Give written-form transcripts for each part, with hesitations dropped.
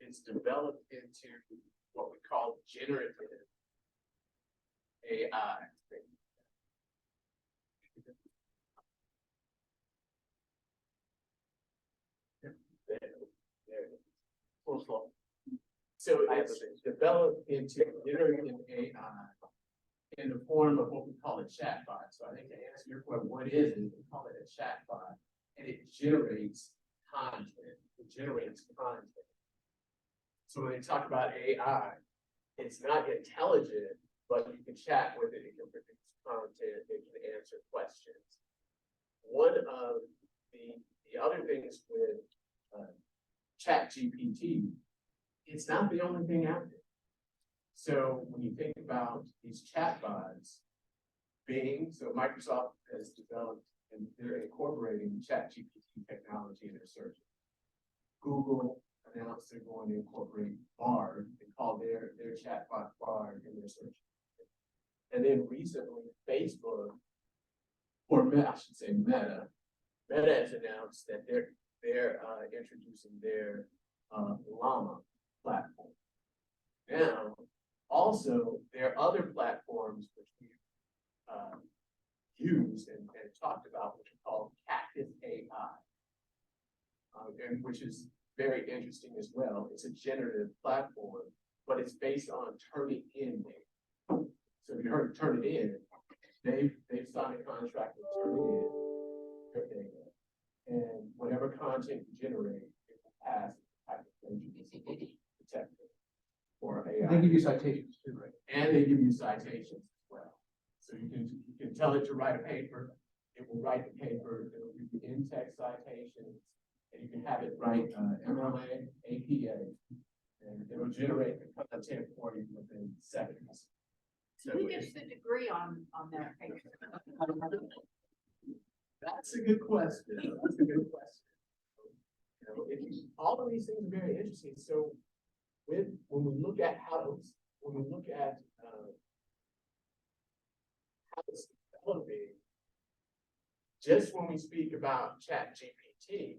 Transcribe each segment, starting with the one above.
it's developed into what we call generative AI. Full slow. So it's developed into generative AI in the form of what we call a chatbot. So I think to answer your question, what is it? We call it a chatbot, and it generates content. It generates content. So when they talk about AI, it's not intelligent, but you can chat with it. It can produce content. It can answer questions. One of the other things with ChatGPT, it's not the only thing out there. So when you think about these chatbots, Bing, so Microsoft has developed and they're incorporating ChatGPT technology in their search. Google announced they're going to incorporate Bard. They call their chatbot Bard in their search. And then recently, Facebook, or Meta, I should say Meta has announced that they're introducing their Llama platform. Now, also, there are other platforms which we've used and talked about, which are called Cactus AI, and which is very interesting as well. It's a generative platform, but it's based on turning in data. So if you heard turn it in, they've signed a contract with turn it in their data, and whatever content you generate, it will pass detector or AI. They give you citations too, right? And they give you citations as well. So you can tell it to write a paper, it will write the paper, it will give you in-text citations, and you can have it write MLA, APA, and it will generate the content for you within seconds. So who gets the degree on that paper? That's a good question. That's a good question. You know, all of these things are very interesting. So when we look at how it's developing, just when we speak about ChatGPT,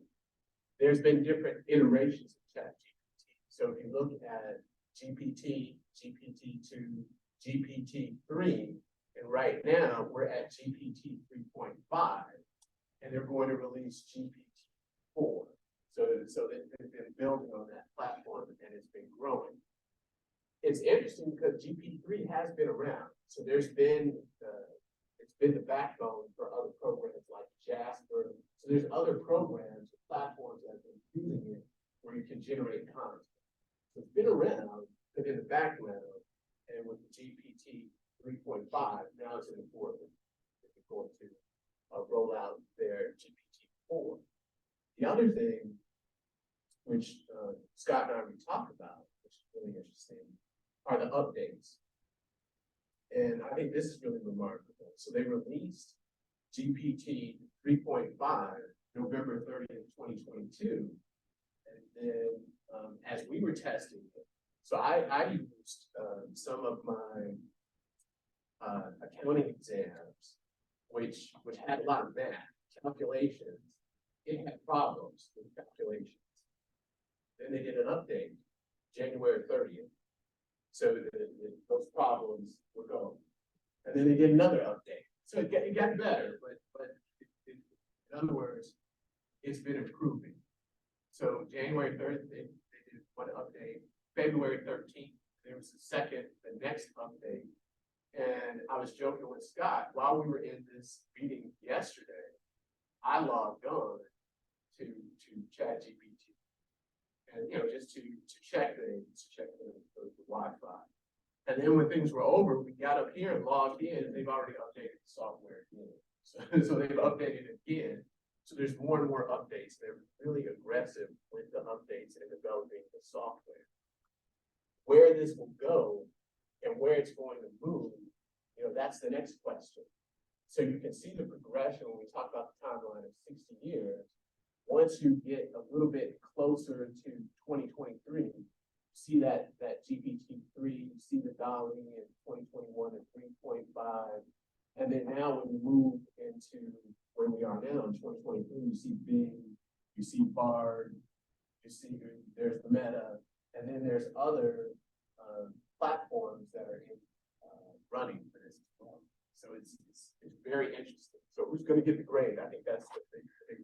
there's been different iterations of ChatGPT. So if you look at GPT, GPT-2, GPT-3, and right now we're at GPT 3.5, and they're going to release GPT-4. So they've been building on that platform, and it's been growing. It's interesting because GPT-3 has been around. So it's been the backbone for other programs like Jasper. So there's other programs, platforms that have been using it where you can generate content. So it's been around, but in the background, and with the GPT 3.5, now it's in the fourth. They're going to roll out their GPT-4. The other thing, which Scott and I already talked about, which is really interesting, are the updates. And I think this is really remarkable. So they released GPT 3.5 November 30th, 2022. And then as we were testing it, so I used some of my accounting exams, which had a lot of math, calculations. It had problems with calculations. Then they did an update, January 30th. So those problems were gone. And then they did another update. So it got better, but in other words, it's been improving. So January 30th, they did one update. February 13th, there was the next update. And I was joking with Scott, while we were in this meeting yesterday, I logged on to ChatGPT. And just to check the Wi-Fi. And then when things were over, we got up here and logged in, and they've already updated the software again. So they've updated it again. So there's more and more updates. They're really aggressive with the updates and developing the software. Where this will go and where it's going to move, that's the next question. So you can see the progression when we talk about the timeline of 60 years. Once you get a little bit closer to 2023, you see that GPT-3, you see the DALL-E in 2021 and 3.5. And then now when you move into where we are now in 2023, you see Bing, you see Bard, You see, there's the Meta, and then there's other platforms that are running for this as well. So it's very interesting. So who's going to get the grade? I think that's the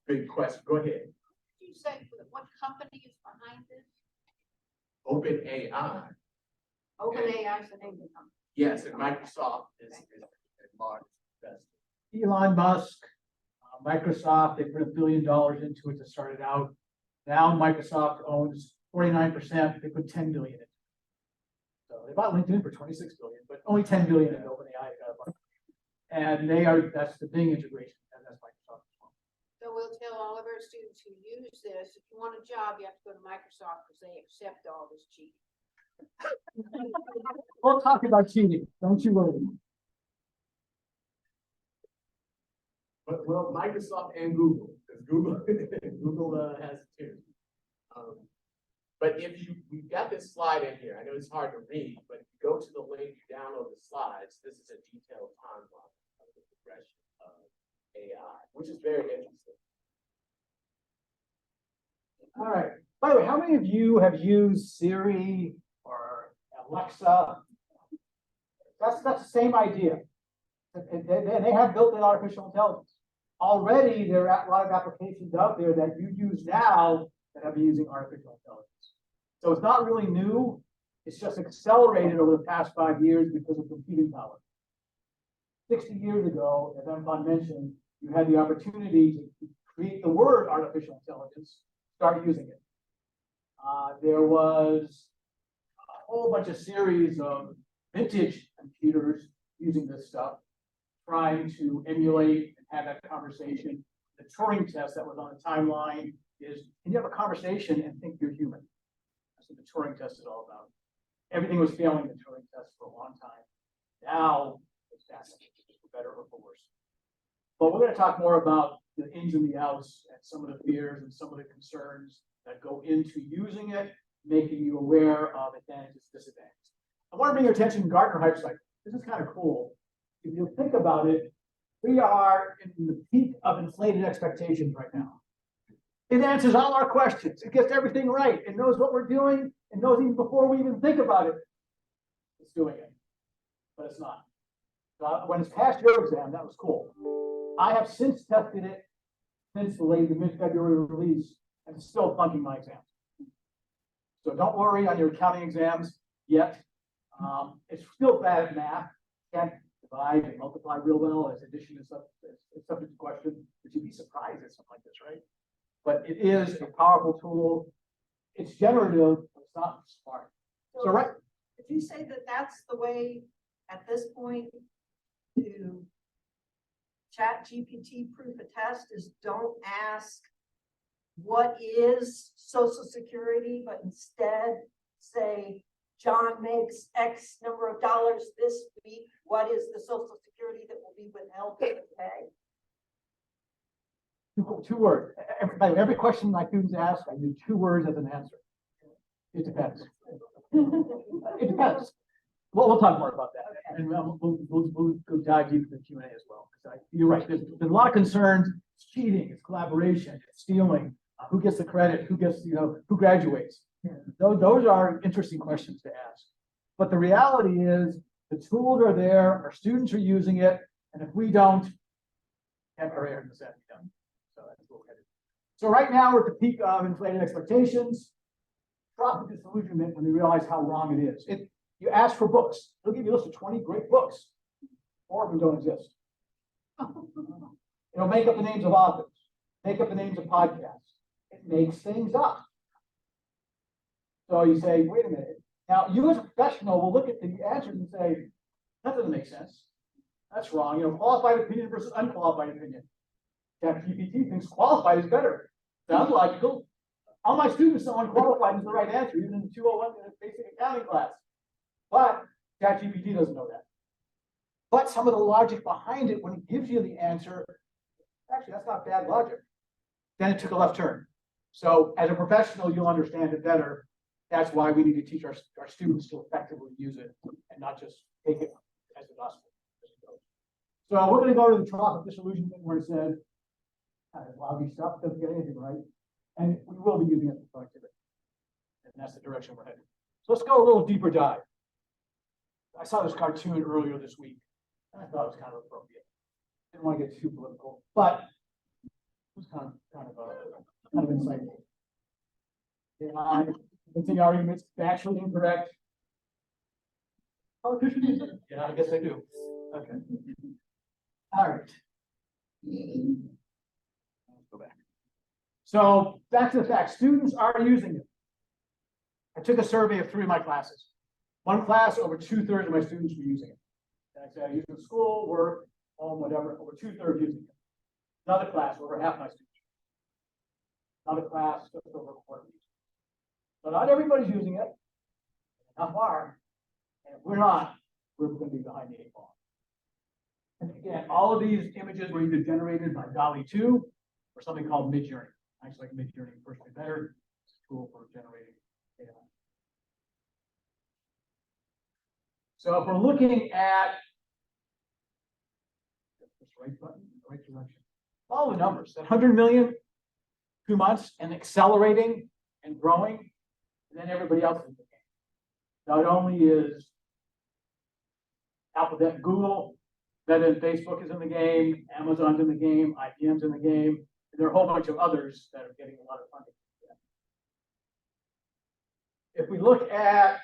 big question. Go ahead. Did you say what company is behind this? OpenAI. OpenAI is the name of the company. Yes, and Microsoft is large investor. Elon Musk, Microsoft, they put $1 billion into it to start it out. Now Microsoft owns 49%, they put 10 billion in it. So they bought LinkedIn for 26 billion, but only 10 billion in OpenAI got a bunch. And that's the Bing integration, and that's Microsoft as well. So we'll tell all of our students who use this, if you want a job, you have to go to Microsoft because they accept all this cheating. We'll talk about cheating, don't you worry. But well, Microsoft and Google, because Google has it too. But if we've got this slide in here, I know it's hard to read, but if you go to the link, you download the slides, this is a detailed timeline of the progression of AI, which is very interesting. All right. By the way, how many of you have used Siri or Alexa? That's the same idea. They have built-in artificial intelligence. Already, there are a lot of applications out there that you use now that have been using artificial intelligence. So it's not really new. It's just accelerated over the past 5 years because of computing power. 60 years ago, as Empan mentioned, you had the opportunity to create the word artificial intelligence, start using it. There was a whole bunch of series of vintage computers using this stuff, trying to emulate and have that conversation. The Turing test that was on the timeline is, can you have a conversation and think you're human? That's what the Turing test is all about. Everything was failing the Turing test for a long time. Now, it's fascinating, for better or for worse. But we're going to talk more about the ins and the outs and some of the fears and some of the concerns that go into using it, making you aware of advantages, disadvantages. I want to bring your attention to Gartner Hype Cycle. This is kind of cool. If you think about it, we are in the peak of inflated expectations right now. It answers all our questions. It gets everything right. It knows what we're doing. It knows even before we even think about it. It's doing it, but it's not. When it's passed your exam, that was cool. I have since tested it since the mid-February release, and it's still flunking my exam. So don't worry on your accounting exams yet. It's still bad at math. Can't divide and multiply real well as addition is subject to question. But you'd be surprised at something like this, right? But it is a powerful tool. It's generative, but it's not smart. So right. Did you say that that's the way at this point to ChatGPT proof a test is don't ask what is Social Security, but instead say John makes X number of dollars this week. What is the Social Security that will be withheld from the pay? Two words. Every question my students ask, I use 2 words as an answer. It depends. It depends. Well, we'll talk more about that, and we'll go dive deep into the Q&A as well. Because you're right. There's a lot of concerns. It's cheating. It's collaboration. It's stealing. Who gets the credit? Who gets who graduates? Those are interesting questions to ask. But the reality is, the tools are there. Our students are using it, and if we don't, temporary in the set done. So that's what we're headed. So right now we're at the peak of inflated expectations. Drop the disillusionment when they realize how wrong it is. You ask for books. They'll give you a list of 20 great books. 4 of them don't exist. It'll make up the names of authors, make up the names of podcasts. It makes things up. So you say, wait a minute. Now, you as a professional will look at the answers and say, that doesn't make sense. That's wrong. Qualified opinion versus unqualified opinion. ChatGPT thinks qualified is better. Sounds logical. All my students know unqualified is the right answer, even in the 201 basic accounting class. But ChatGPT doesn't know that. But some of the logic behind it, when it gives you the answer, actually, that's not bad logic. Then it took a left turn. So as a professional, you'll understand it better. That's why we need to teach our students to effectively use it and not just take it as the gospel. So we're going to go to the trough of disillusionment where it said, lobby stuff doesn't get anything right. And we will be using it for productivity. And that's the direction we're headed. So let's go a little deeper dive. I saw this cartoon earlier this week, and I thought it was kind of appropriate. Didn't want to get too political, but it was kind of insightful. AI, the arguments, factually incorrect. Politicians? Yeah, I guess I do. Okay. All right. Let's go back. So back to the fact, students are using it. I took a survey of 3 of my classes. One class, over 2/3 of my students were using it. And I said, I use it in school, work, home, whatever, over 2/3 using it. Another class, over half my students. Another class, just over a quarter. So not everybody's using it. Not far. And if we're not, we're going to be behind the 8 ball. And again, all of these images were either generated by DALL-E 2 or something called Midjourney. I actually like Midjourney personally better. It's a tool for generating AI. So if we're looking at this right button, right direction, follow the numbers. That 100 million, 2 months, and accelerating and growing, and then everybody else is in the game. Not only is Alphabet, Google, Meta and Facebook is in the game, Amazon's in the game, IBM's in the game, and there are a whole bunch of others that are getting a lot of funding. If we look at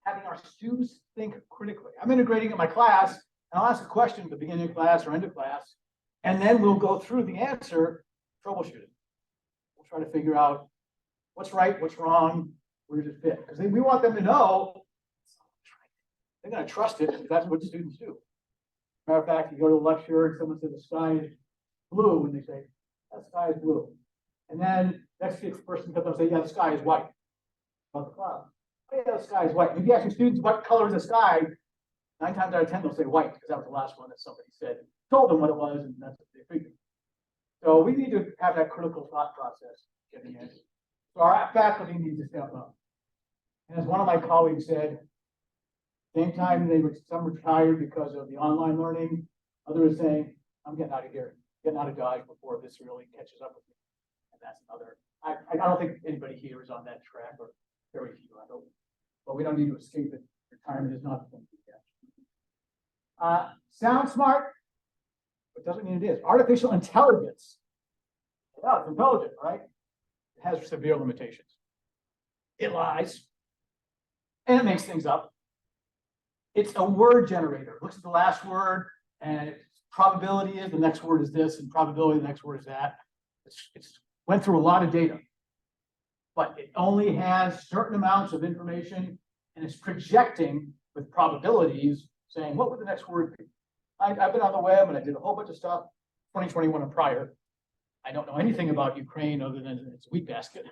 having our students think critically, I'm integrating in my class, and I'll ask a question at the beginning of class or end of class, and then we'll go through the answer, troubleshooting. We'll try to figure out what's right, what's wrong, where does it fit? Because we want them to know they're going to trust it, because that's what students do. Matter of fact, you go to a lecture and someone says the sky is blue, and they say, that sky is blue. And then next person comes up and say, yeah, the sky is white. About the cloud. Oh, yeah, the sky is white. If you ask your students what color is the sky, 9 times out of 10 they'll say white, because that was the last one that somebody said, told them what it was, and that's what they figured. So we need to have that critical thought process getting in. So our faculty needs to step up. And as one of my colleagues said, same time some retired because of the online learning, others saying, I'm getting out of here, getting out of Dodge before this really catches up with me. And that's another, I don't think anybody here is on that track, or very few, I hope. But we don't need to escape it. Retirement is not the thing to catch. Sounds smart, but doesn't mean it is. Artificial intelligence. Yeah, it's intelligent, right? It has severe limitations. It lies. And it makes things up. It's a word generator. It looks at the last word, and probability is the next word is this, and probability the next word is that. It's went through a lot of data, but it only has certain amounts of information, and it's projecting with probabilities, saying, what would the next word be? I've been on the web, and I did a whole bunch of stuff, 2021 and prior. I don't know anything about Ukraine other than its wheat basket.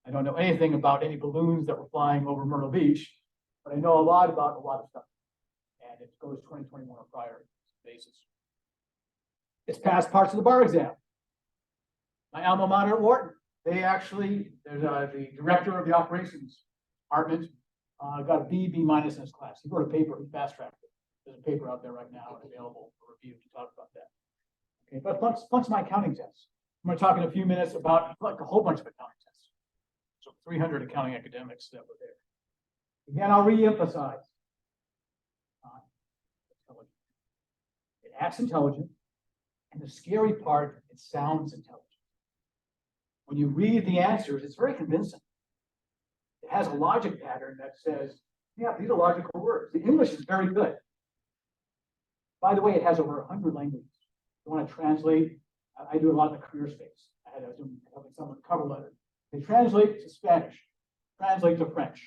I don't know anything about any balloons that were flying over Myrtle Beach, but I know a lot about a lot of stuff. And it goes 2021 or prior basis. It's passed parts of the bar exam. My alma mater at Wharton, there's the director of the operations department, got a B minus in his class. He wrote a paper, he fast tracked it. There's a paper out there right now available for review to talk about that. Okay, but flunks my accounting tests. I'm going to talk in a few minutes about like a whole bunch of accounting tests. So 300 accounting academics that were there. Again, I'll re-emphasize. It acts intelligent, and the scary part, it sounds intelligent. When you read the answers, it's very convincing. It has a logic pattern that says, yeah, these are logical words. The English is very good. By the way, it has over 100 languages. You want to translate? I do a lot in the career space. I was helping someone cover letter. They translate to Spanish, translate to French,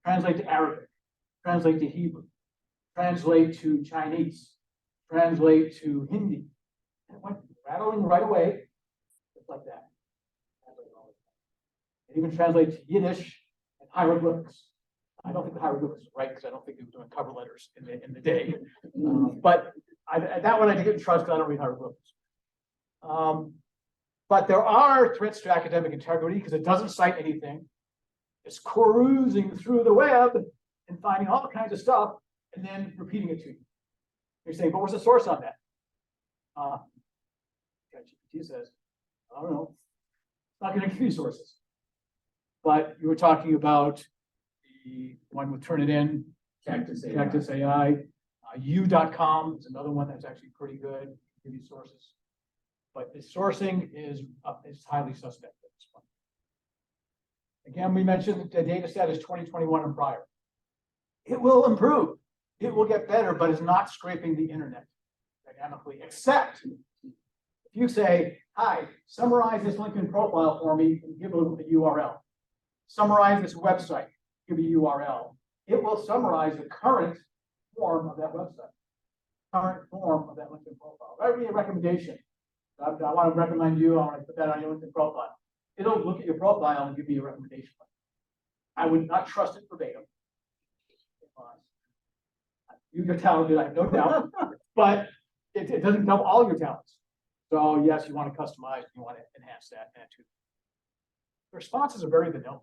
translate to Arabic, translate to Hebrew, translate to Chinese, translate to Hindi. And it went rattling right away, just like that. It even translates to Yiddish and hieroglyphics. I don't think the hieroglyphics are right, because I don't think they were doing cover letters in the day. But that one I didn't trust, because I don't read hieroglyphics. But there are threats to academic integrity, because it doesn't cite anything. It's cruising through the web and finding all kinds of stuff and then repeating it to you. You're saying, but what's the source on that? ChatGPT says, I don't know. not gonna give you sources. But you were talking about the one with Turnitin, Cactus AI. Cactus AI. U.com is another one that's actually pretty good, give you sources. But the sourcing is highly suspect at this point. Again, we mentioned that the data set is 2021 and prior. It will improve. It will get better, but it's not scraping the internet dynamically, except if you say, hi, summarize this LinkedIn profile for me and give a URL. Summarize this website, give a URL. It will summarize the current form of that website, current form of that LinkedIn profile. That would be a recommendation. I want to recommend you, I want to put that on your LinkedIn profile. It'll look at your profile and give you a recommendation. I would not trust it verbatim. You're talented, I have no doubt, but it doesn't cover all your talents. So yes, you want to customize, you want to enhance that too. The responses are very vanilla.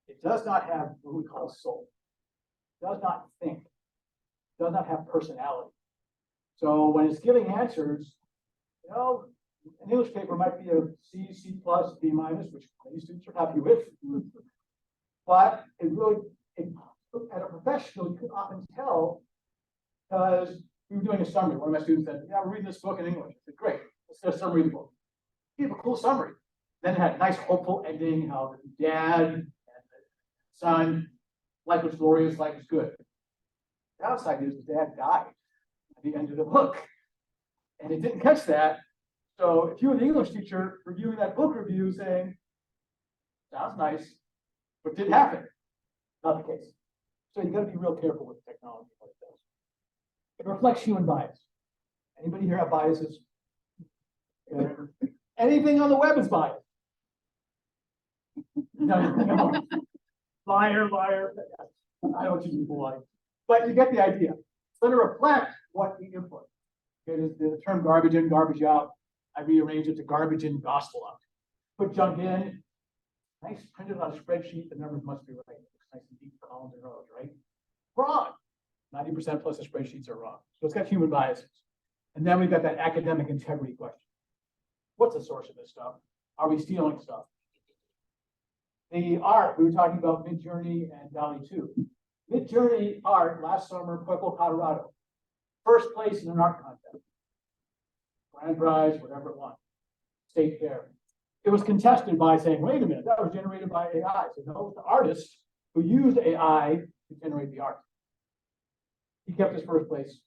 It does not have what we call soul. It does not think. It does not have personality. So when it's giving answers, you know, an English paper might be a C, C+, B-, which many students are happy with. But it really, at a professional, you can often tell because we were doing a summary. One of my students said, yeah, we're reading this book in English. I said, great, let's get a summary of the book. Give a cool summary. Then it had a nice hopeful ending, how the dad and the son, life was glorious, life was good. The downside is the dad died at the end of the book. And it didn't catch that. So if you were the English teacher reviewing that book review saying, sounds nice, but didn't happen. Not the case. So you got to be real careful with technology, what it does. It reflects human bias. Anybody here have biases? Anything on the web is biased. No. Liar. I don't use people like, but you get the idea. It's going to reflect what you input. Okay, the term garbage in, garbage out. I rearrange it to garbage in, gospel out. Put junk in, nice printed on a spreadsheet, the numbers must be right. It's nice and deep columns and rows, right? Wrong. 90% plus the spreadsheets are wrong. So it's got human biases. And then we've got that academic integrity question. What's the source of this stuff? Are we stealing stuff? The art, we were talking about Midjourney and DALL-E 2. Midjourney art last summer, Pueblo, Colorado. First place in an art contest. Grand prize, whatever it won. State fair. It was contested by saying, wait a minute, that was generated by AI. So no, it was the artist who used AI to generate the art. He kept his first place.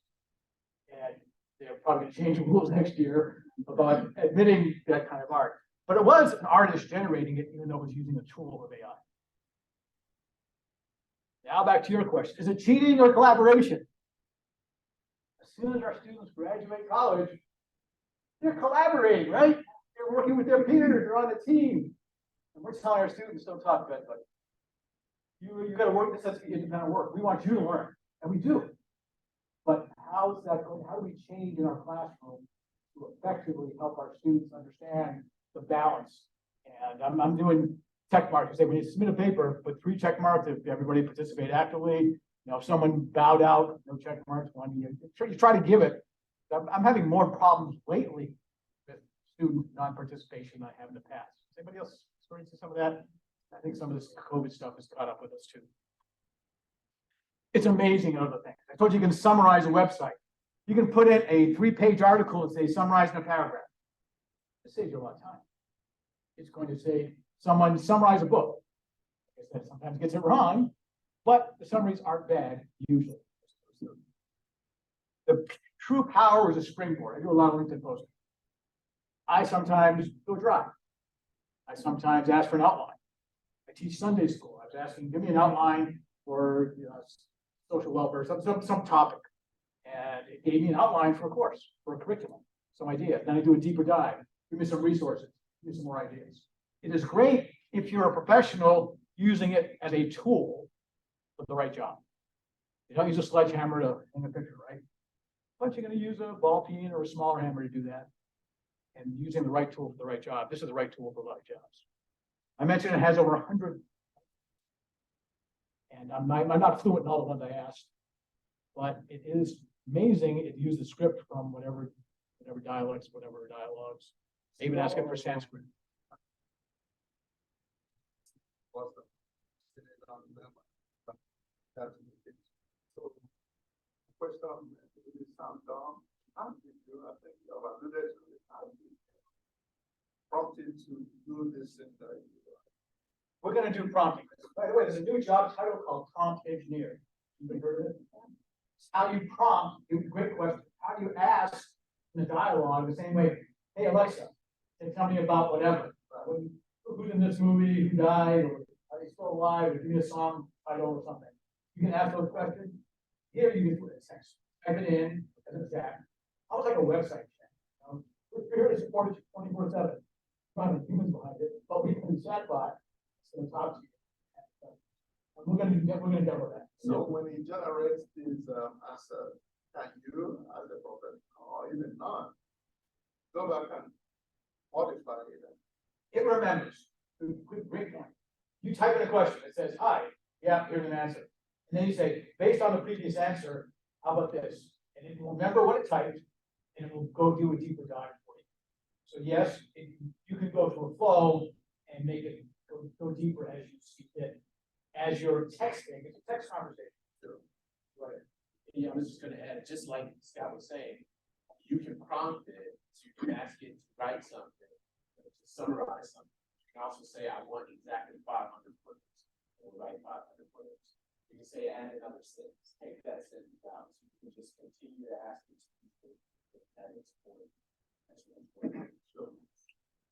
And they're probably going to change the rules next year about admitting that kind of art. But it was an artist generating it, even though it was using a tool of AI. Now back to your question. Is it cheating or collaboration? As soon as our students graduate college, they're collaborating, right? They're working with their peers, they're on a team. And we're telling our students, don't talk about it. You got to work, this has to be independent work. We want you to learn, and we do. But how is that going? How do we change in our classroom to effectively help our students understand the balance? And I'm doing check marks. Say when you submit a paper, put 3 check marks if everybody participate actively. You know, if someone bowed out, no check marks. You try to give it. I'm having more problems lately with student non-participation than I have in the past. Does anybody else experience some of that? I think some of this COVID stuff has caught up with us too. It's amazing other things. I told you can summarize a website. You can put in a 3-page article and say summarize in a paragraph. It saves you a lot of time. It's going to say someone summarize a book. Like I said, sometimes gets it wrong, but the summaries aren't bad usually. The true power is a springboard. I do a lot of LinkedIn posting. I sometimes go dry. I sometimes ask for an outline. I teach Sunday school. I was asking, give me an outline for social welfare, some topic. And it gave me an outline for a course, for a curriculum, some idea. Then I do a deeper dive. Give me some resources, give me some more ideas. It is great if you're a professional using it as a tool for the right job. You don't use a sledgehammer to hang a picture, right? But you're going to use a ball peen or a smaller hammer to do that. And using the right tool for the right job. This is the right tool for a lot of jobs. I mentioned it has over 100. And I'm not fluent in all the ones I asked, but it is amazing. It used the script from whatever dialects, whatever dialogues. They even ask it for Sanskrit. was the that's the case. So, question, it sounds dumb. I think I've alluded to it. Prompted to do this and that. We're gonna do prompting. By the way, there's a new job title called prompt engineer. You heard of it? It's how you prompt, great question. How do you ask in the dialogue the same way, hey Alexa, tell me about whatever. Who's in this movie, who died, or are they still alive, or give me a song title or something. You can ask those questions. Here you can put a text, type it in as a chat. Almost like a website chat. We're here to support it 24/7. Not the humans behind it, but we can chat bot. It's gonna talk to you. And we're gonna demo that. So when he generates this answer, can you, as a professional, or even not, go back and modify it? It remembers. Great point. You type in a question, it says, hi, yeah, here's an answer. And then you say, based on the previous answer, how about this? And it will remember what it typed, and it will go do a deeper dive for you. So yes, you can go through a flow and make it go deeper as you see fit. As you're texting, it's a text conversation. Sure. Right. Yeah, I was just gonna add, just like Scott was saying, you can prompt it, so you can ask it to write something, to summarize something. You can also say, I want exactly 500 words, or write 500 words. You can say, add another sentence, take that sentence out, so you can just continue to ask it to that is important. That's really important. Sure.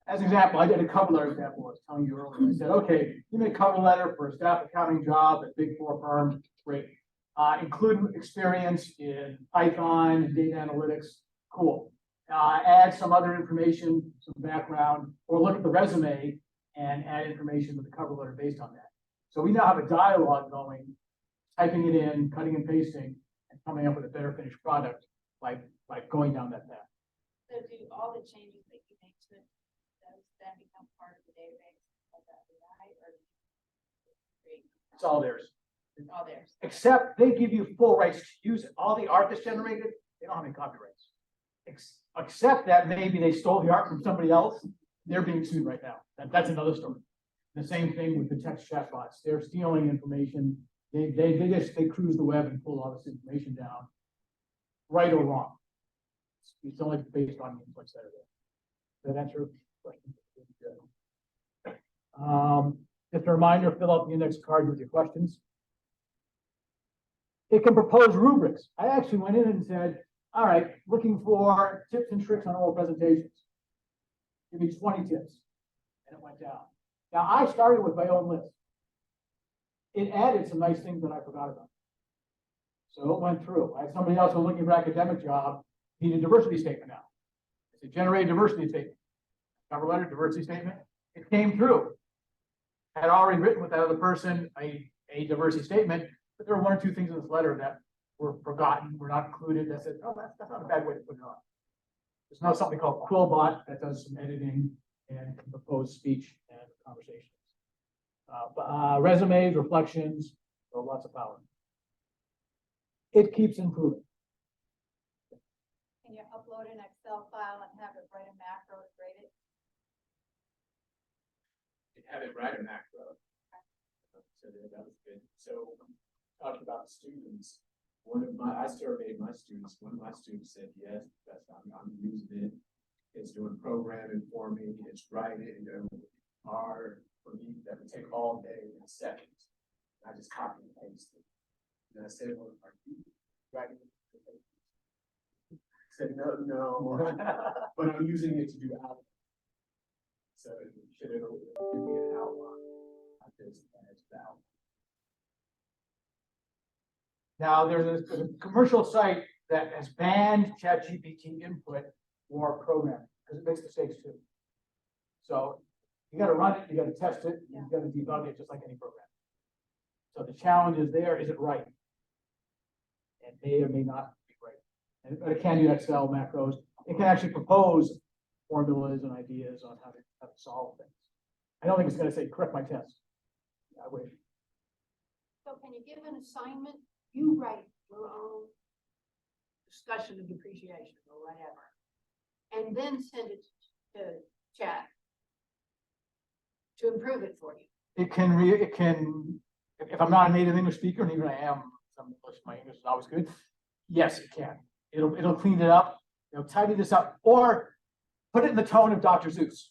As an example, I did a cover letter example I was telling you earlier. I said, okay, you make a cover letter for a staff accounting job at Big Four firm, great. Include experience in Python, data analytics, cool. Add some other information, some background, or look at the resume and add information to the cover letter based on that. So we now have a dialogue going, typing it in, cutting and pasting, and coming up with a better finished product by going down that path. So do all the changes that you make to it, does that become part of the database of that AI, or do you create? It's all theirs. It's all theirs. Except they give you full rights to use it. All the art that's generated, they don't have any copyrights. Except that maybe they stole the art from somebody else. They're being sued right now. That's another story. The same thing with the text chatbots. They're stealing information. They cruise the web and pull all this information down, right or wrong. It's only based on the inputs that are there. Does that answer your question? Just a reminder, fill out the index card with your questions. It can propose rubrics. I actually went in and said, all right, looking for tips and tricks on oral presentations. Give me 20 tips. And it went down. Now I started with my own list. It added some nice things that I forgot about. So it went through. I had somebody else who was looking for academic job, need a diversity statement now. I said, generate a diversity statement. Cover letter, diversity statement. It came through. I had already written with that other person a diversity statement, but there were one or two things in this letter that were forgotten, were not included. I said, oh, that's not a bad way to put it on. There's now something called Quillbot that does some editing and can propose speech and conversations. Resumes, reflections, so lots of power. It keeps improving. Can you upload an Excel file and have it write a macro to grade it? Have it write a macro. So that was good. So talking about students, I surveyed my students. One of my students said, yes, I'm using it. It's doing programming for me. It's writing, hard for me. That would take all day in seconds. I just copy and paste it. And I said, well, are you writing? I said, no, but I'm using it to do outline. So should it give me an outline? I just add the outline. Now, there's a commercial site that has banned ChatGPT input for programming because it makes mistakes too. So you got to run it, you got to test it, you got to debug it just like any program. So the challenge is there, is it right? And may or may not be right. But it can do Excel macros. It can actually propose formulas and ideas on how to solve things. I don't think it's going to say correct my test. I wish. So can you give an assignment? You write your own discussion of depreciation or whatever, and then send it to chat to improve it for you. it can, if I'm not a native English speaker, and even I am, my English is always good. Yes, it can. It'll clean it up, tidy this up, or put it in the tone of Dr. Seuss.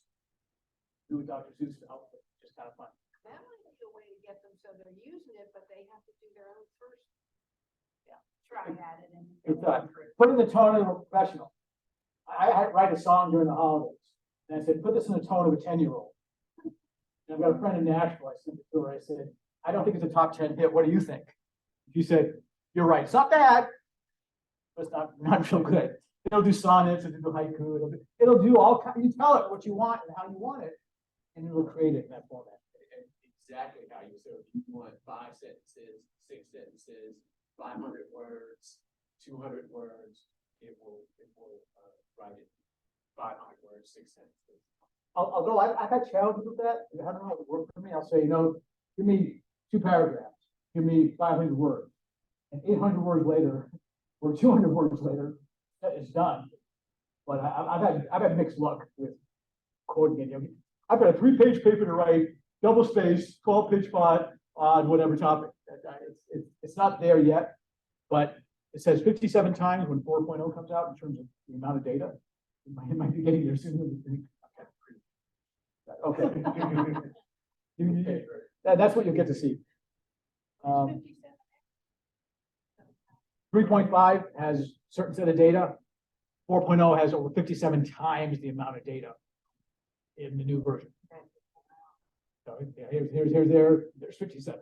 Do what Dr. Seuss help, just kind of fun. That might be a way to get them so they're using it, but they have to do their own first. Yeah, try at it and. Put in the tone of a professional. I write a song during the holidays, and I said, put this in the tone of a 10-year-old. And I've got a friend in Nashville, I sent it to her, I said, I don't think it's a top 10 hit, what do you think? She said, you're right, it's not bad, but it's not real good. It'll do sonnets, it'll do haiku, it'll do all kinds, you tell it what you want and how you want it, and it'll create it in that format. And exactly how you said, you want 5 sentences, 6 sentences, 500 words, 200 words, it will write it 500 words, 6 sentences. Although I've had challenges with that, I don't know if it worked for me, I'll say, give me 2 paragraphs, give me 500 words, and 800 words later, or 200 words later, it's done. But I've had mixed luck with coordinating. I've got a 3-page paper to write, double space, 12-page font on whatever topic. It's not there yet, but it says 57 times when 4.0 comes out in terms of the amount of data. It might be getting there sooner than you think. Okay. That's what you'll get to see. 3.5 has a certain set of data. 4.0 has over 57 times the amount of data in the new version. So yeah, there's 57.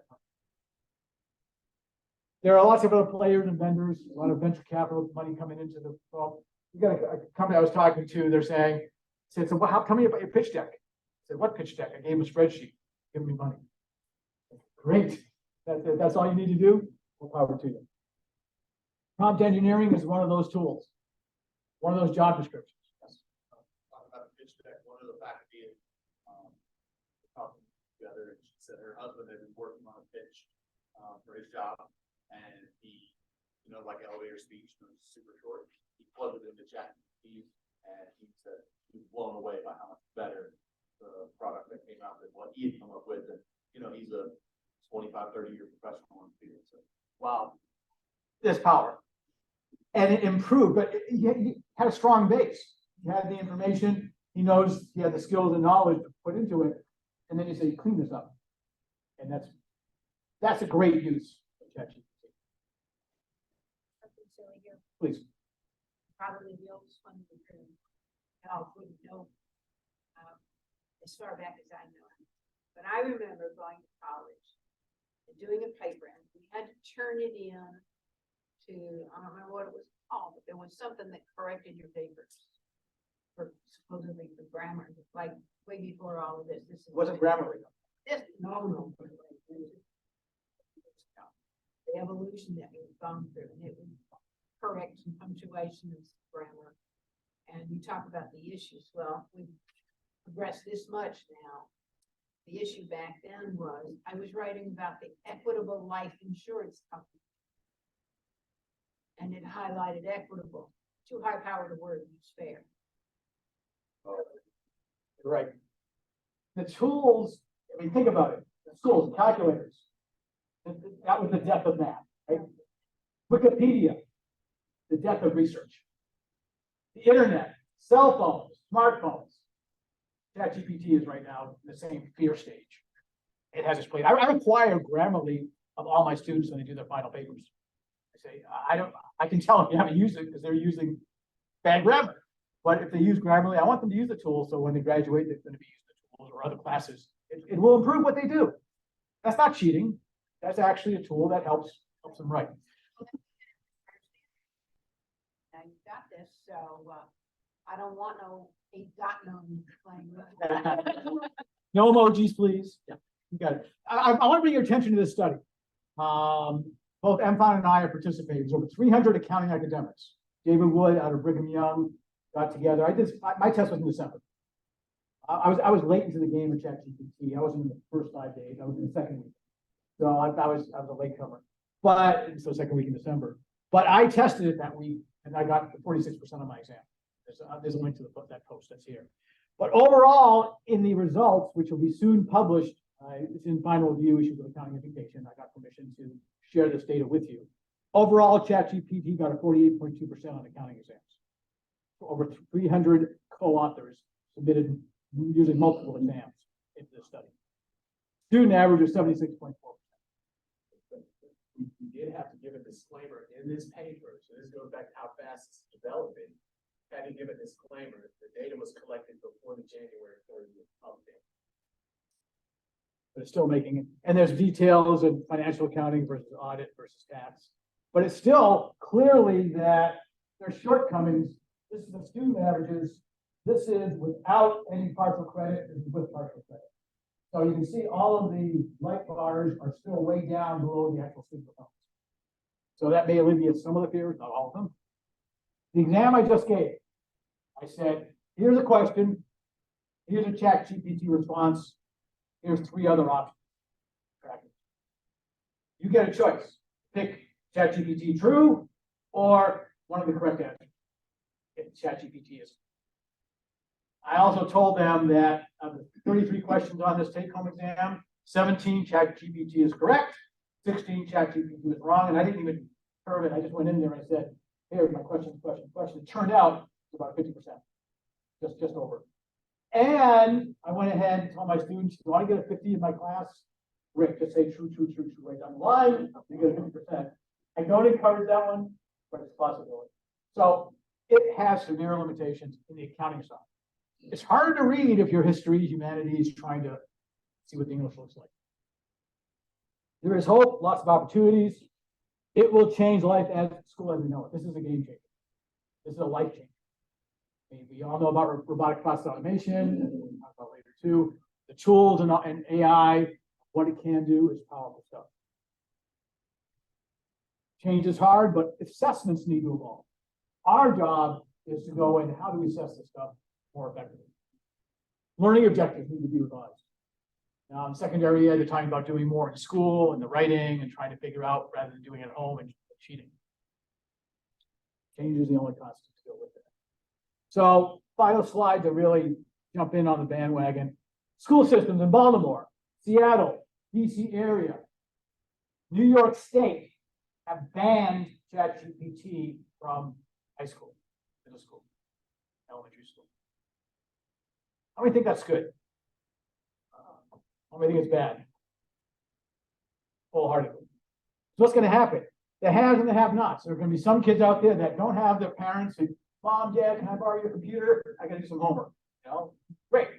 There are lots of other players and vendors, a lot of venture capital money coming into the. Well, you got a company I was talking to. They're saying, said, so how come you about your pitch deck? I said, what pitch deck? I gave them a spreadsheet. Give me money. Great. That's all you need to do. More power to you. Prompt engineering is one of those tools, one of those job descriptions. Yes. Talk about the pitch deck. One of the faculty talking together, and she said her husband had been working on a pitch for his job, and he, like elevator speech, super short. He plugged it into ChatGPT, and he said he was blown away by how much better the product that came out than what he had come up with. And he's a 25-30-year professional in the field. So wow, there's power. And it improved, but he had a strong base. He had the information, he knows he had the skills and knowledge to put into it, and then you say, clean this up. And that's a great use of ChatGPT. Please. Probably the oldest one in the room. I wouldn't know as far back as I know it. But I remember going to college and doing a paper, and we had to turn it in to, I don't remember what it was called, but there was something that corrected your papers for supposedly for grammar, like way before all of this. This Wasn't Grammarly. This no. The evolution that we've gone through, and it would correct some punctuation and some grammar. And you talk about the issues. Well, we've progressed this much now. The issue back then was I was writing about the Equitable Life Insurance Company. And it highlighted equitable. Too high powered a word, use fair. Right. The tools, I mean, think about it. The schools, calculators. That was the depth of math, right? Wikipedia, the depth of research. The internet, cell phones, smartphones. ChatGPT is right now in the same fear stage. It has its place. I require Grammarly of all my students when they do their final papers. I say, I can tell them you haven't used it because they're using bad grammar. But if they use Grammarly, I want them to use the tool so when they graduate, they're going to be using the tools or other classes. It will improve what they do. That's not cheating. That's actually a tool that helps them write. Now you've got this, so I don't want no 8.9 playing. No emojis, please. Yeah, you got it. I want to bring your attention to this study. Both MFON and I are participating. There's over 300 accounting academics. David Wood out of Brigham Young got together. My test was in December. I was late into the game with ChatGPT. I wasn't in the first 5 days. I was in the second week. So I was a latecomer. But so second week in December. But I tested it that week and I got 46% on my exam. There's a link to that post that's here. But overall, in the results, which will be soon published It's in final review issues of accounting education. I got permission to share this data with you. Overall, ChatGPT got a 48.2% on accounting exams. Over 300 co-authors submitted using multiple exams into this study. Student average is 76.4%. You did have to give a disclaimer in this paper, so this goes back to how fast it's developing. Had to give a disclaimer, the data was collected before the January 30th update. But it's still making it. And there's details of financial accounting versus audit versus tax. But it's still clearly that there's shortcomings. This is the student averages. This is without any partial credit. This is with partial credit. So you can see all of the light bars are still way down below the actual student performance. So that may alleviate some of the fears, not all of them. The exam I just gave, I said, here's a question. Here's a ChatGPT response. Here's 3 other options. You get a choice. Pick ChatGPT true or one of the correct answers. If ChatGPT is. I also told them that of the 33 questions on this take-home exam, 17 ChatGPT is correct, 16 ChatGPT is wrong, and I didn't even curve it. I just went in there and I said, here's my question. It turned out it's about 50%, just over. And I went ahead and told my students, do I get a 50 in my class? Great, just say true, right down the line, you get a 50%. I don't encourage that one, but it's a possibility. So it has severe limitations in the accounting side. It's hard to read if you're history, humanities, trying to see what the English looks like. There is hope, lots of opportunities. It will change life as school as we know it. This is a game changer. This is a life changer. I mean, we all know about robotic process automation, and we'll talk about later too. The tools and AI, what it can do is powerful stuff. Change is hard, but assessments need to evolve. Our job is to go in, how do we assess this stuff more effectively? Learning objectives need to be revised. Now, in secondary ed, they're talking about doing more in school and the writing and trying to figure out rather than doing it at home and cheating. Change is the only constant to go with it. So, final slide to really jump in on the bandwagon. School systems in Baltimore, Seattle, DC area, New York State have banned ChatGPT from high school, middle school, elementary school. How many think that's good? How many think it's bad? Wholeheartedly. So what's going to happen? The haves and the have-nots. There are going to be some kids out there that don't have their parents who, Mom, Dad, can I borrow your computer? I got to do some homework. You know, great.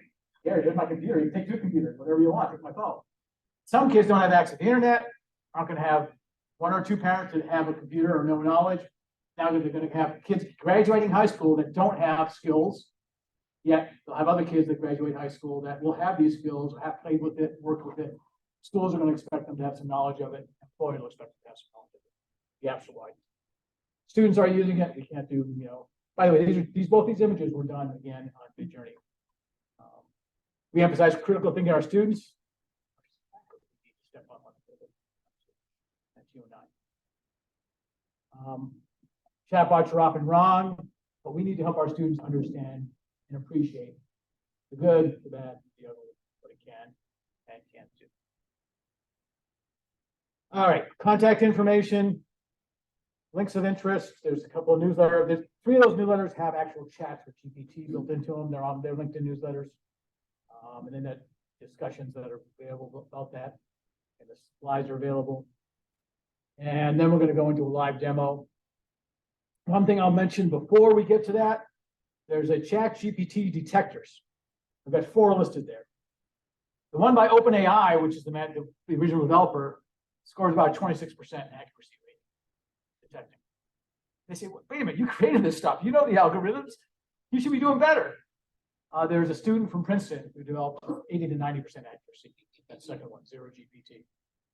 Yeah, here's my computer. You can take 2 computers, whatever you want. Take my phone. Some kids don't have access to the internet. Aren't going to have 1 or 2 parents that have a computer or no knowledge. Now they're going to have kids graduating high school that don't have skills. Yet they'll have other kids that graduate high school that will have these skills, have played with it, worked with it. Schools are going to expect them to have some knowledge of it. Employers will expect them to have some knowledge of it. The apps are wide. Students are using it. We can't do, you know. By the way, both these images were done again on Midjourney. We emphasize critical thinking in our students. Step on one. Chatbots are often wrong, but we need to help our students understand and appreciate the good, the bad, the ugly, what it can and can't do. All right, contact information, links of interest. There's a couple of newsletters. There's 3 of those newsletters have actual chats with GPT built into them. They're LinkedIn newsletters. And then the discussions that are available about that. And the slides are available. And then we're going to go into a live demo. One thing I'll mention before we get to that, there's a ChatGPT detectors. I've got 4 listed there. The one by OpenAI, which is the original developer, scores about 26% accuracy rate detecting. They say, wait a minute, you created this stuff. You know the algorithms. You should be doing better. There's a student from Princeton who developed 80 to 90% accuracy. That second one, 0GPT. And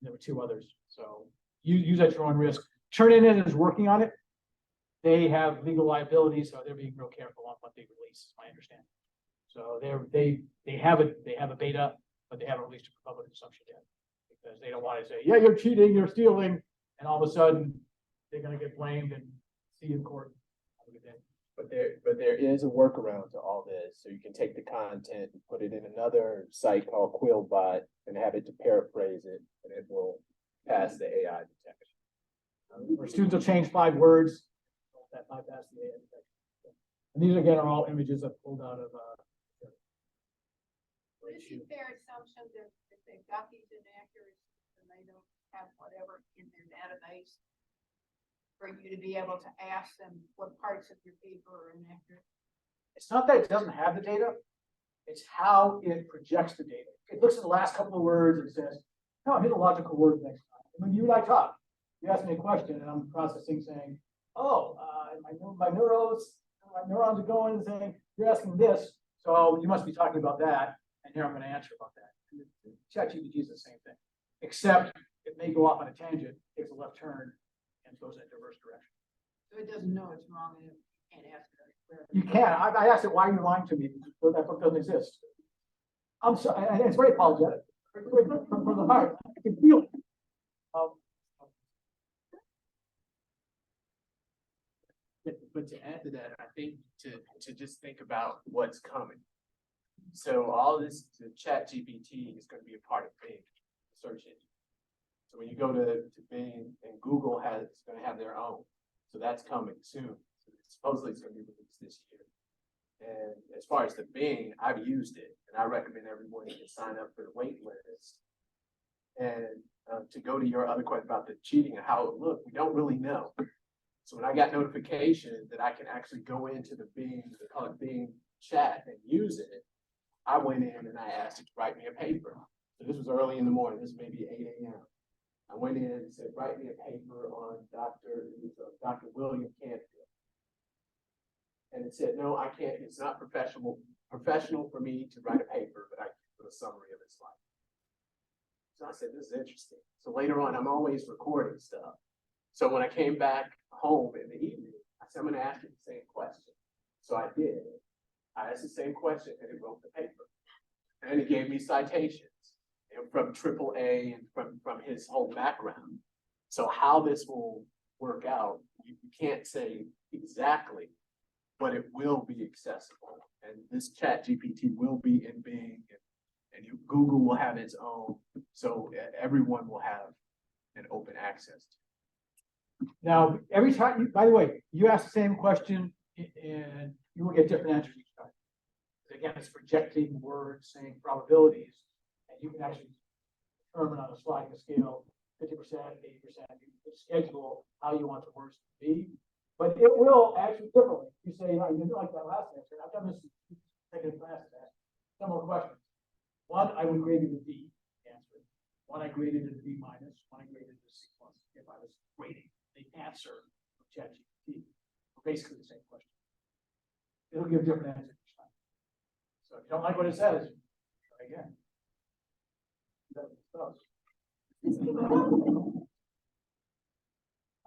there were 2 others. So you use at your own risk. Turnitin is working on it. They have legal liability, so they're being real careful on what they release, is my understanding. So they have a beta, but they haven't released it for public consumption yet because they don't want to say, yeah, you're cheating, you're stealing, and all of a sudden they're going to get blamed and see you in court. But there is a workaround to all this, so you can take the content and put it in another site called Quillbot and have it to paraphrase it, and it will pass the AI detection. Where students will change 5 words, that bypass the AI detection. And these again are all images I've pulled out of, Would it be fair assumption that if they've got these inaccuracies and they don't have whatever in their database, for you to be able to ask them what parts of your paper are inaccurate? it's not that it doesn't have the data, it's how it projects the data. It looks at the last couple of words and says, no, hit a logical word next time. And when you and I talk, you ask me a question and I'm processing saying, oh, my neurons are going and saying, you're asking this, so you must be talking about that, and here I'm going to answer about that. And ChatGPT is the same thing, except it may go off on a tangent, takes a left turn, and goes in a diverse direction. So it doesn't know it's wrong and it can't ask it. You can. I asked it, why are you lying to me? That book doesn't exist. I'm sorry, and it's very apologetic. From the heart, I can feel it. But to add to that, I think to just think about what's coming. So all this, the ChatGPT is going to be a part of Bing, the search engine. So when you go to Bing, and Google is going to have their own. So that's coming soon. Supposedly it's going to be released this year. And as far as the Bing, I've used it, and I recommend everyone to sign up for the wait list. And to go to your other question about the cheating and how it looked, we don't really know. So when I got notification that I can actually go into the Bing, they call it Bing chat, and use it, I went in and I asked it to write me a paper. So this was early in the morning, this may be 8 a.m. I went in and said, write me a paper on Dr. William Canfield. And it said, no, I can't, it's not professional for me to write a paper, but I can put a summary of his life. So I said, this is interesting. So later on, I'm always recording stuff. So when I came back home in the evening, I said, I'm going to ask you the same question. So I did. I asked the same question and it wrote the paper. And it gave me citations from AAA and from his whole background. So how this will work out, you can't say exactly, but it will be accessible. And this ChatGPT will be in Bing, and Google will have its own. So everyone will have an open access to. Now, every time, by the way, you ask the same question and you will get different answers each time. Again, it's projecting words, saying probabilities, and you can actually determine on a sliding scale, 50%, 80%, you can schedule how you want the words to be, but it will actually differently. You say, oh, you didn't like that last answer. I've done this second class, similar questions. One, I would grade it a D answer. One, I graded it a B minus. One, I graded it a C plus. If I was grading the answer of ChatGPT, basically the same question. It'll give different answers each time. So if you don't like what it says, try again.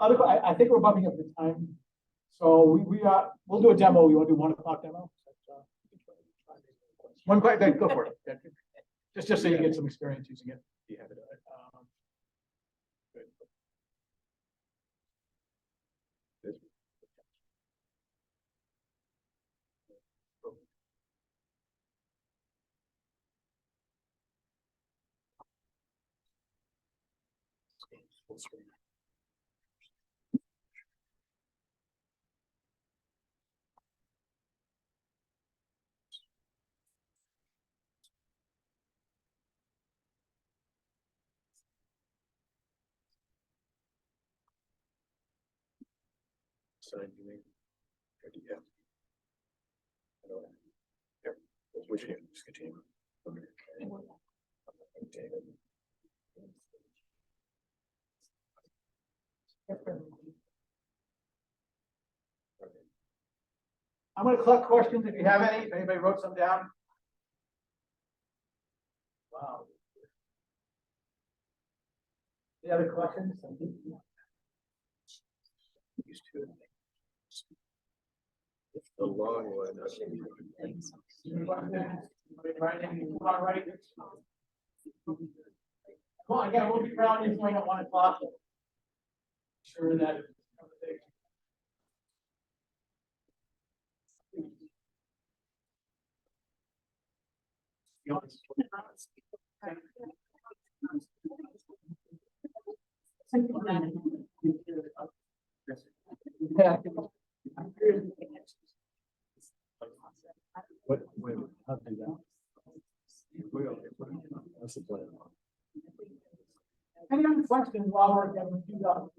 I think we're bumping up the time. So we'll do a demo. You want to do 1 o'clock demo? One question, go for it. Just so you get some experience using it. You have it. Good. Full screen. Sign you in. Or do you have? I don't know. Yep. Which hand? Just continue. Okay. I'm going to collect questions if you have any. If anybody wrote some down. Wow. Any other questions? It's the long one. Come on, again, we'll be rounding point at 1 o'clock. Sure that Yeah. How to do that? That's the plan. Any other questions while we're getting queued up?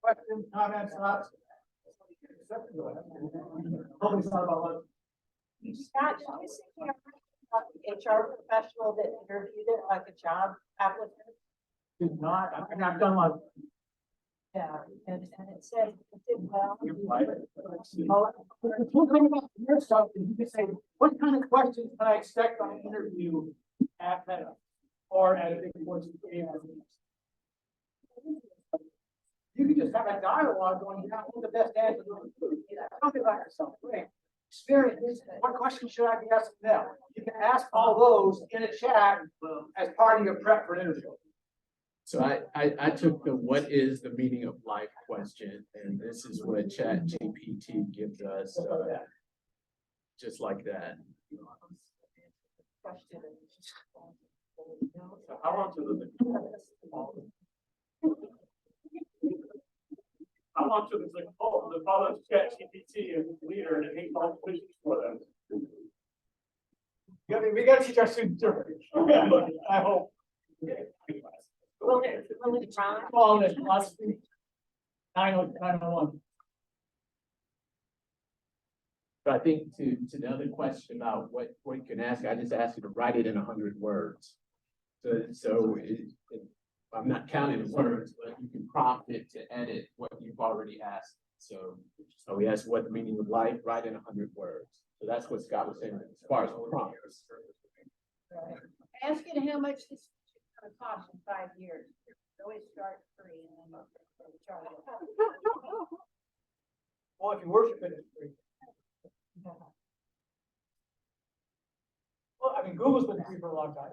Questions, comments, thoughts? Nobody's thought about what. Scott, did you say you have the HR professional that interviewed it like a job applicant? Did not, I mean, I've done like. Yeah, and it said it did well. Well, the cool thing about your stuff is you can say, what kind of questions can I expect on an interview at Meta? Or at a big voice. You can just have a dialogue going, what's the best answer? Talk about yourself, great. Experience, what questions should I be asking them? You can ask all those in a chat as part of your prep for an interview. So I took the what is the meaning of life question, and this is what ChatGPT gives us, just like that. I want to it's like, oh, the follow ChatGPT and leader and it makes all questions for them. Yeah, I mean, we gotta teach our students different. I hope. Will it run? All this philosophy. 901. But I think to the other question about what you can ask, I just asked you to write it in 100 words. So I'm not counting the words, but you can prompt it to edit what you've already asked. So we asked what the meaning of life, write in 100 words. So that's what Scott was saying as far as prompts. Ask it how much this is gonna cost in 5 years. Always start free and then charge it. Well, if you worship it, it's free. Well, I mean, Google's been free for a long time.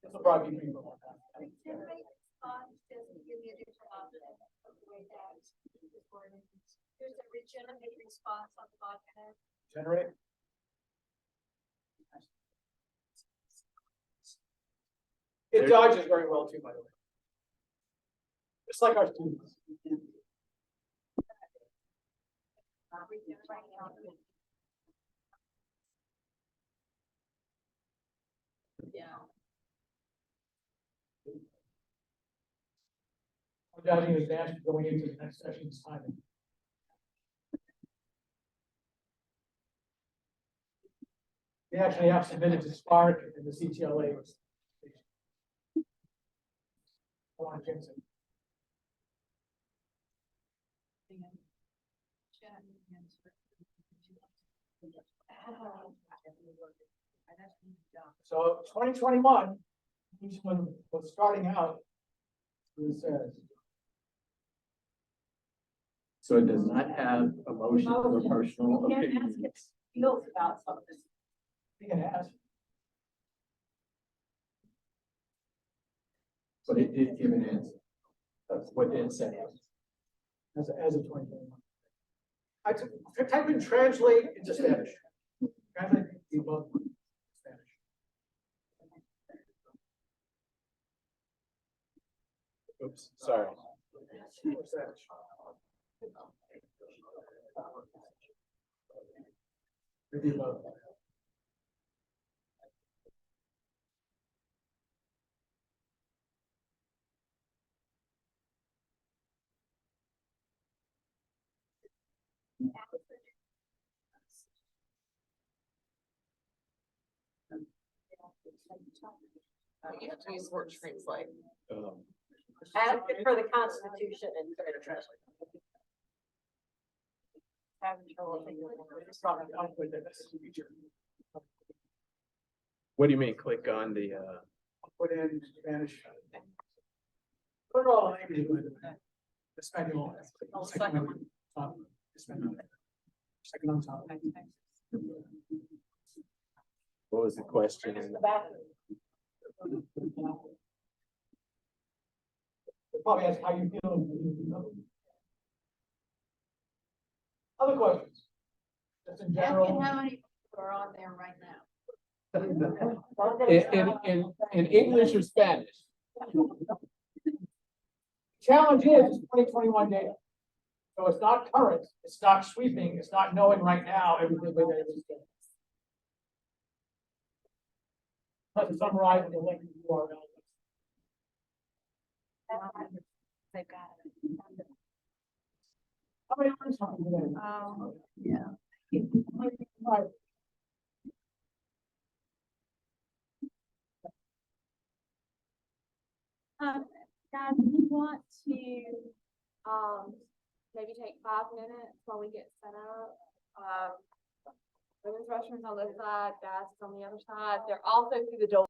This will probably be free for a long time. There's a regenerate response on the podcast. Generate. It dodges very well too, by the way. Just like our students. Yeah. I'm dodging his dash going into the next session's timing. We actually have submitted to Spark and the CTLA. I want to jinx it. So 2021, each one was starting out. It says. So it does not have emotions or personal You can't ask opinions. it feels about something. You can ask. But it did give an answer. That's what it said. As of 2021. I type in translate into Spanish. Translate debug Spanish. Oops, sorry. Spanish. Debug. You have to use word translate. Advocate for the Constitution and having trouble thinking of words. What do you mean, click on the, Put in Spanish. Put it all in English. Espanol. Second one. Top. Espanol. Second on top. what was the question? The bathroom. They probably ask how you feel. Other questions? Just in Ask general. it how many are on there right now. In English or Spanish. Challenge is 2021 data. So it's not current, it's not sweeping, it's not knowing right now everything that it is doing. Let's summarize the link to URL. They've got it. How many hours have we been? Yeah. Right. Guys, if you want to, maybe take 5 minutes while we get set up. Women's restrooms on this side, guys is on the other side. They're also through the door.